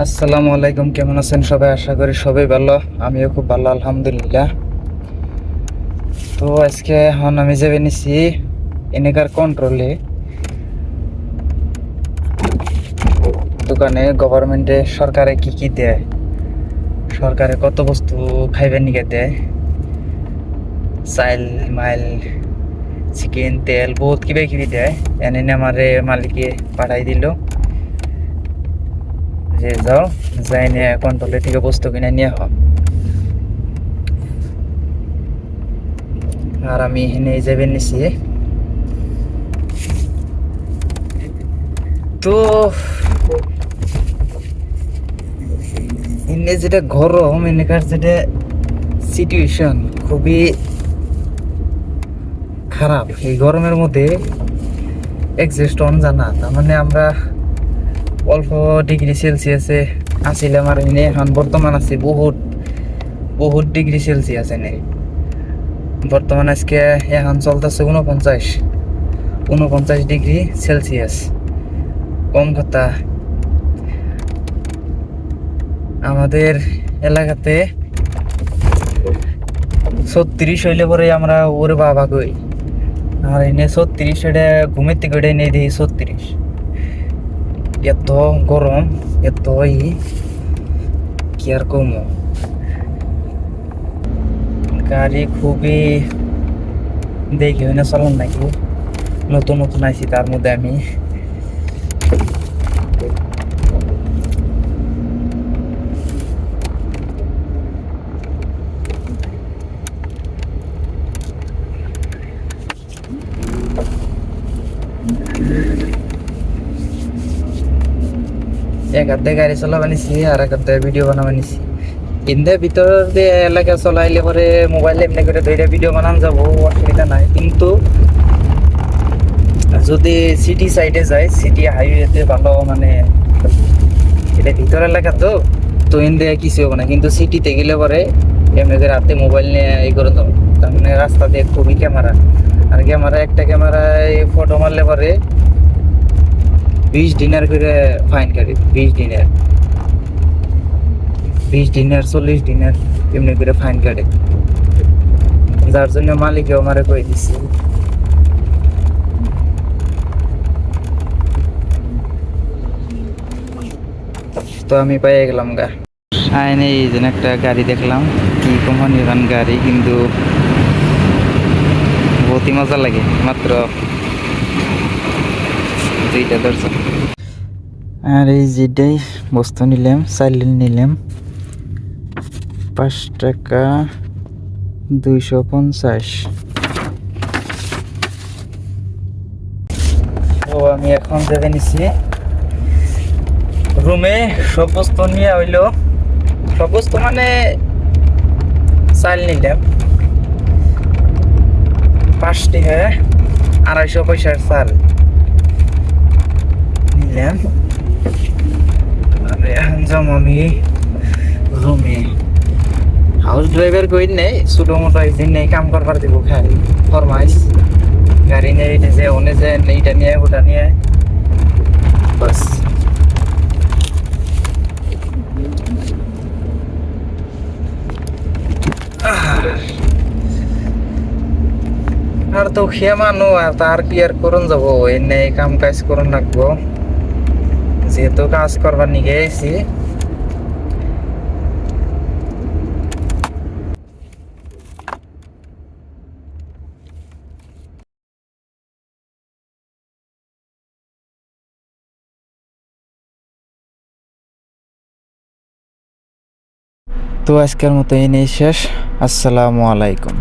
আসসালামু আলাইকুম, কেমন আছেন সবাই? আশা করি সবাই ভালো। আমিও খুব ভালো, আলহামদুলিল্লাহ। তো আজকে এখন আমি যাবে নিছি এনেকার কন্ট্রোলে দোকানে। গভর্নমেন্টে সরকারে কি কি দেয়, সরকারে কত বস্তু খাইবে নিকে দেয়, চাইল মাইল চিকেন তেল বহুত কিবা কিবি দেয়। এনে আমারে মালিকে পাঠাই দিল যে যাও, যাই নিয়ে কন্ট্রোলে থেকে বস্তু কিনে নিয়ে হ। আর আমি এখানে যাবে নিছি। তো এনে যেটা গরম, এনেকার যেটা সিচুয়েশন খুবই খারাপ। এই গরমের মধ্যে এক্সস্ট অন জানা, তার মানে আমরা অল্প ডিগ্রি সেলসিয়াসে আসিলাম, আর এনে এখন বর্তমান আছে বহুত বহুত ডিগ্রি সেলসিয়াস। এনে বর্তমান আজকে এখন চলতেছে 49 ডিগ্রি সেলসিয়াস। কম কথা, আমাদের এলাকাতে 36 হইলে পরে আমরা ওরে বাবা কই। আর এনে 36, এটা ঘুমের থেকে ওটা এনে দিই 36। এত গরম, এত কি আর কমো। গাড়ি খুবই দেখি হয় না চলন নাকি, নতুন নতুন আইছি তার মধ্যে আমি। এক হাতে গাড়ি চালাবা নিছি, আর এক হাতে ভিডিও বানাবা নিছি। ইন্দে ভিতর দিয়ে এলাকা চলাইলে পরে মোবাইল এমনি করে ধরে ভিডিও বানান যাবো, অসুবিধা নাই। কিন্তু যদি সিটি সাইডে যায়, সিটি হাইওয়েতে ভালো, মানে এটা ভিতর এলাকা তো, তো ইন্দে কিছু হবে না। কিন্তু সিটিতে গেলে পরে এমনি করে রাতে মোবাইল নিয়ে করে দেবো। তার মানে রাস্তা দিয়ে খুবই ক্যামেরা, আর ক্যামেরা একটা ক্যামেরায় ফটো মারলে পরে 20 দিনের করে ফাইন কাটে। 20 দিনের 40 দিনের এমনি করে ফাইন কাটে। যার জন্য মালিকেও আমারে কই দিচ্ছে। তো আমি পাই গেলাম গা। সাইনে এই যেন একটা গাড়ি দেখলাম, কি কোম্পানির গাড়ি, কিন্তু বহুতই মজা লাগে। মাত্র 2টা দরজা। আর এই যেটাই বস্তু নিলাম, চাইলেন নিলাম 5 টাকা 250। তো আমি এখন যাবে নিছি রুমে। সব বস্তু নিয়ে হইলো, সব বস্তু মানে চাইল নিলাম 5 টাকা 250 পয়সার চাল নিলাম। আর এখন যাম আমি রুমে। হাউস ড্রাইভার কই নেই, ছোট মোটো একদিন নেই কাম করবার দিব, খাই ফরমাইশ গাড়ি নিয়ে এটা যে ওনে যে এইটা নিয়ে ওটা নিয়ে বাস। আর তো খেয়ে মানো, আর তার কি আর করুন যাবো, এনে কাম কাজ করুন লাগবো, যেহেতু কাজ করবার নিগে আইছি। তো আজকের মতো এই নেই শেষ। আসসালামু আলাইকুম।